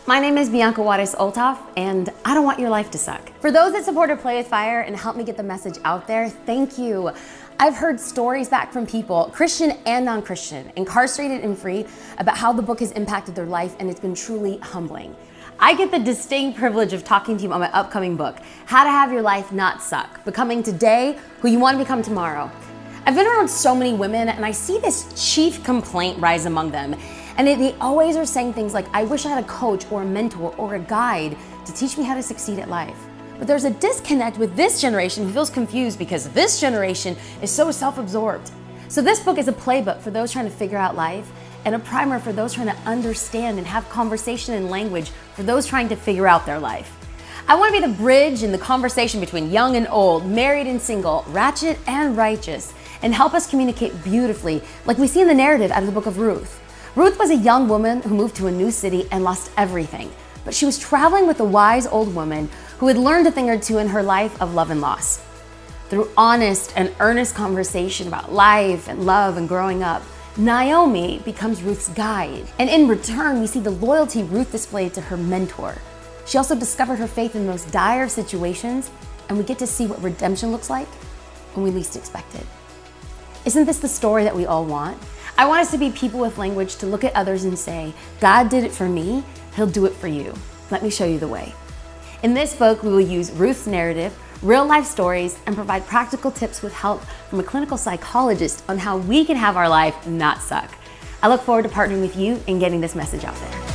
My name is Bianca Olthoff, and I don't want your life to suck. For those that supported Play with Fire and helped me get the message out there, thank you. I've heard stories back from people, Christian and non-Christian, incarcerated and free, about how the book has impacted their life, and it's been truly humbling. I get the distinct privilege of talking to you about my upcoming book, How to Have Your Life Not Suck, Becoming Today Who You Want to Become Tomorrow. I've been around so many women, and I see this chief complaint rise among them. And they always are saying things like, I wish I had a coach or a mentor or a guide to teach me how to succeed at life. But there's a disconnect with this generation who feels confused because this generation is so self-absorbed. So this book is a playbook for those trying to figure out life and a primer for those trying to understand and have conversation and language for those trying to figure out their life. I want to be the bridge in the conversation between young and old, married and single, ratchet and righteous, and help us communicate beautifully like we see in the narrative out of the book of Ruth. Ruth was a young woman who moved to a new city and lost everything, but she was traveling with a wise old woman who had learned a thing or two in her life of love and loss. Through honest and earnest conversation about life and love and growing up, Naomi becomes Ruth's guide. And in return, we see the loyalty Ruth displayed to her mentor. She also discovered her faith in the most dire of situations, and we get to see what redemption looks like when we least expect it. Isn't this the story that we all want? I want us to be people with language to look at others and say, God did it for me, He'll do it for you. Let me show you the way. In this book, we will use Ruth's narrative, real life stories, and provide practical tips with help from a clinical psychologist on how we can have our life not suck. I look forward to partnering with you in getting this message out there.